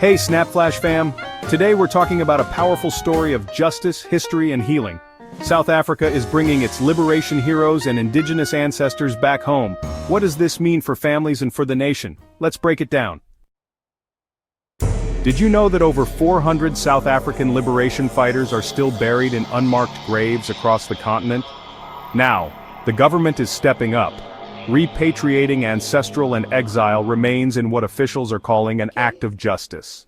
Hey Snapflash fam! Today we're talking about a powerful story of justice, history and healing. South Africa is bringing its liberation heroes and indigenous ancestors back home. What does this mean for families and for the nation? Let's break it down. Did you know that over 400 South African liberation fighters are still buried in unmarked graves across the continent? Now, the government is stepping up. Repatriating ancestral and exile remains in what officials are calling an act of justice.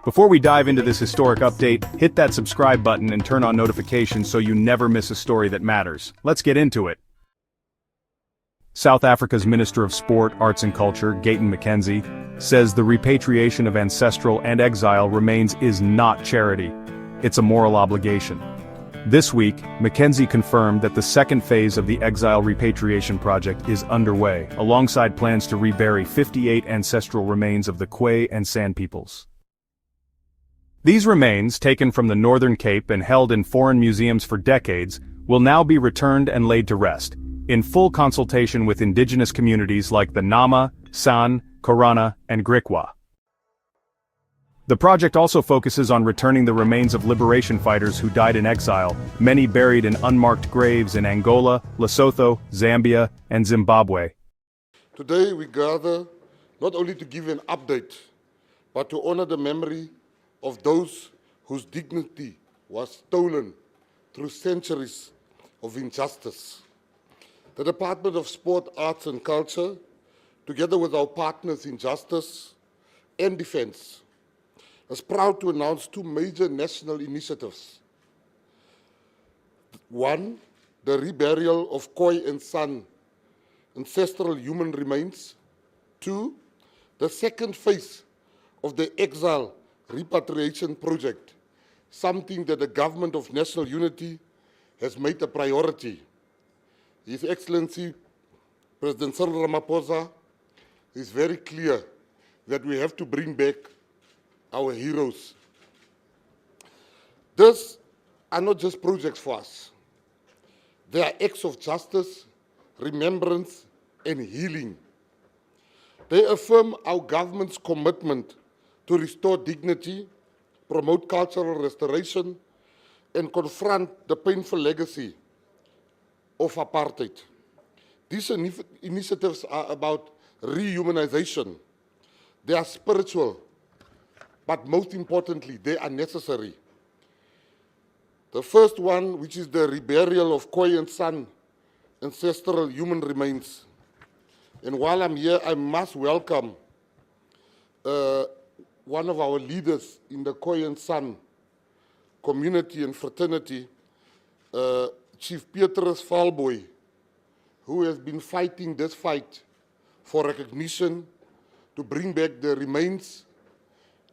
Before we dive into this historic update, hit that subscribe button and turn on notifications so you never miss a story that matters. Let's get into it. South Africa's Minister of Sport, Arts and Culture, Gayton McKenzie, says the repatriation of ancestral and exile remains is not charity. It's a moral obligation. This week, McKenzie confirmed that the second phase of the Exile Repatriation Project is underway, alongside plans to rebury 58 ancestral remains of the Kwe and San peoples. These remains, taken from the Northern Cape and held in foreign museums for decades, will now be returned and laid to rest, in full consultation with indigenous communities like the Nama, San, Korana, and Griqua. The project also focuses on returning the remains of liberation fighters who died in exile, many buried in unmarked graves in Angola, Lesotho, Zambia, and Zimbabwe. Today we gather not only to give an update, but to honor the memory of those whose dignity was stolen through centuries of injustice. The Department of Sport, Arts and Culture, together with our partners in justice and defense, is proud to announce two major national initiatives. One, the reburial of Kwe and San ancestral human remains. Two, the second phase of the Exile Repatriation Project, something that the Government of National Unity has made a priority. His Excellency, President Cyril Ramaphosa, is very clear that we have to bring back our heroes. These are not just projects for us. They are acts of justice, remembrance, and healing. They affirm our government's commitment to restore dignity, promote cultural restoration, and confront the painful legacy of apartheid. These initiatives are about rehumanization. They are spiritual, but most importantly, they are necessary. The first one, which is the reburial of Kwe and San ancestral human remains. And while I'm here, I must welcome one of our leaders in the Kwe and San community and fraternity, Chief Petrus Falboy, who has been fighting this fight for recognition to bring back the remains.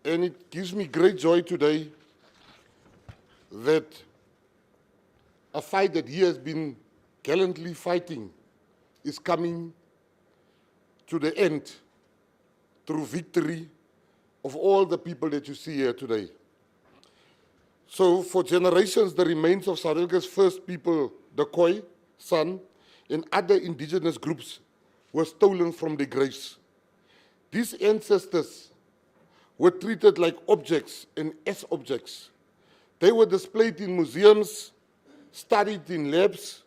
And it gives me great joy today that a fight that he has been gallantly fighting is coming to the end through victory of all the people that you see here today. So for generations, the remains of South Africa's first people, the Kwe, San, and other indigenous groups were stolen from their graves. These ancestors were treated like objects and as objects. They were displayed in museums, studied in labs,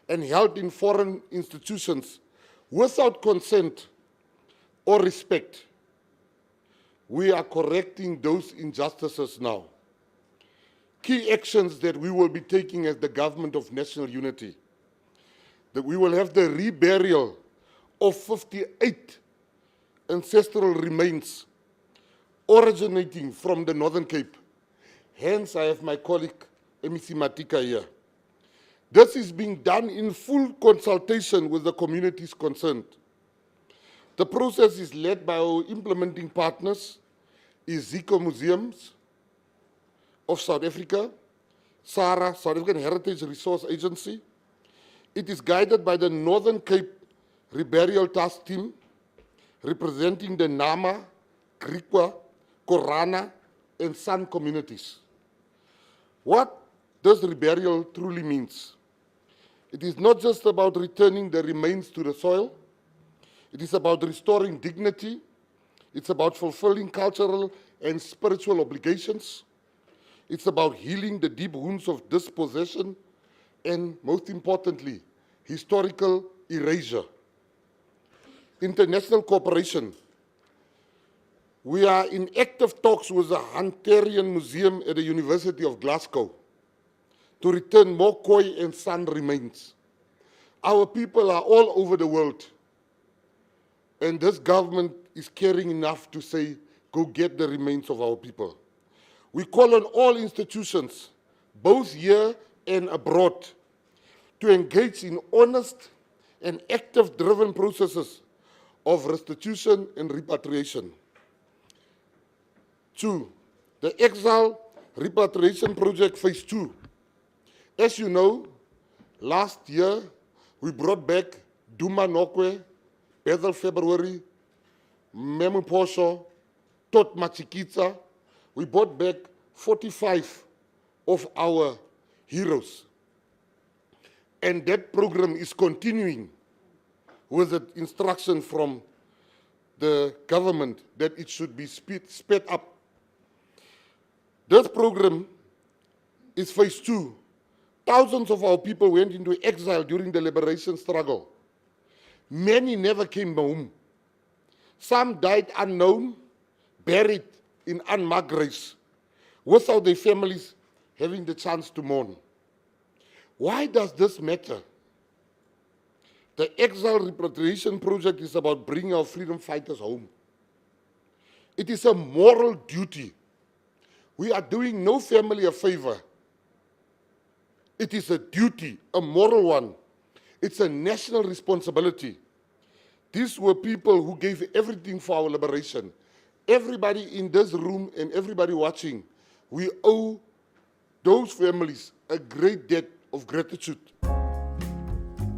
and held in foreign institutions without consent or respect. We are correcting those injustices now. Key actions that we will be taking as the Government of National Unity, that we will have the reburial of 58 ancestral remains originating from the Northern Cape. Hence, I have my colleague, MEC Matika here. This is being done in full consultation with the communities concerned. The process is led by our implementing partners, Zico Museums of South Africa, SAHRA, South African Heritage Resource Agency. It is guided by the Northern Cape Reburial Task Team, representing the Nama, Griqua, Korana, and San communities. What does reburial truly means? It is not just about returning the remains to the soil. It is about restoring dignity, It's about fulfilling cultural and spiritual obligations. It's about healing the deep wounds of dispossession and, most importantly, historical erasure. International cooperation. We are in active talks with the Hunterian Museum at the University of Glasgow to return more Kwe and San remains. Our people are all over the world, and this government is caring enough to say, go get the remains of our people. We call on all institutions, both here and abroad, to engage in honest and active-driven processes of restitution and repatriation. 2, the Exile Repatriation Project Phase 2. As you know, last year we brought back Duma Nokwe, Bethel February, Memu Posho, Tot Machikitsa. We brought back 45 of our heroes. And that program is continuing with the instruction from the government that it should be sped up. This program is Phase 2. Thousands of our people went into exile during the liberation struggle. Many never came home. Some died unknown, buried in unmarked graves, without their families having the chance to mourn. Why does this matter? The Exile Repatriation Project is about bringing our freedom fighters home. It is a moral duty. We are doing no family a favor. It is a duty, a moral one. It's a national responsibility. These were people who gave everything for our liberation. Everybody in this room and everybody watching, we owe those families a great debt of gratitude.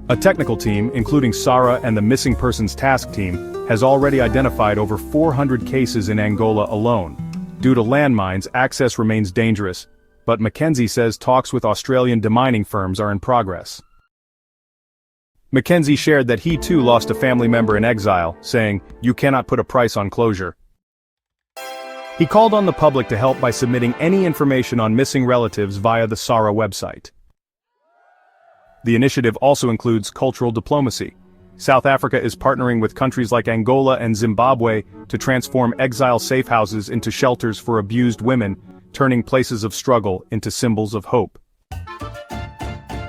A technical team, including SAHRA and the Missing Persons Task Team, has already identified over 400 cases in Angola alone. Due to landmines, access remains dangerous, but McKenzie says talks with Australian demining firms are in progress. McKenzie shared that he too lost a family member in exile, saying, "You cannot put a price on closure." He called on the public to help by submitting any information on missing relatives via the SAHRA website. The initiative also includes cultural diplomacy. South Africa is partnering with countries like Angola and Zimbabwe to transform exile safe houses into shelters for abused women, turning places of struggle into symbols of hope.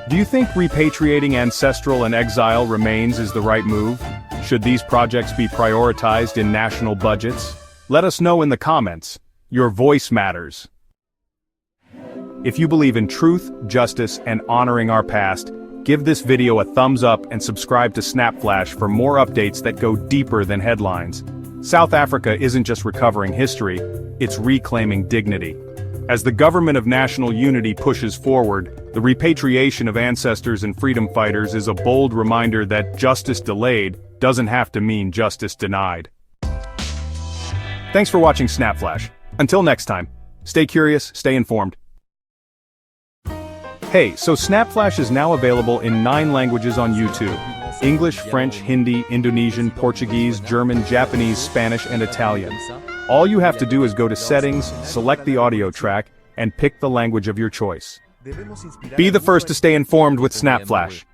Do you think repatriating ancestral and exile remains is the right move? Should these projects be prioritized in national budgets? Let us know in the comments. Your voice matters. If you believe in truth, justice, and honoring our past, give this video a thumbs up and subscribe to Snapflash for more updates that go deeper than headlines. South Africa isn't just recovering history, it's reclaiming dignity. As the government of national unity pushes forward, the repatriation of ancestors and freedom fighters is a bold reminder that justice delayed doesn't have to mean justice denied. Thanks for watching Snapflash. Until next time, stay curious, stay informed. Hey, so Snapflash is now available in 9 languages on YouTube: English, French, Hindi, Indonesian, Portuguese, German, Japanese, Spanish, and Italian. All you have to do is go to Settings, select the audio track, and pick the language of your choice. Be the first to stay informed with Snapflash.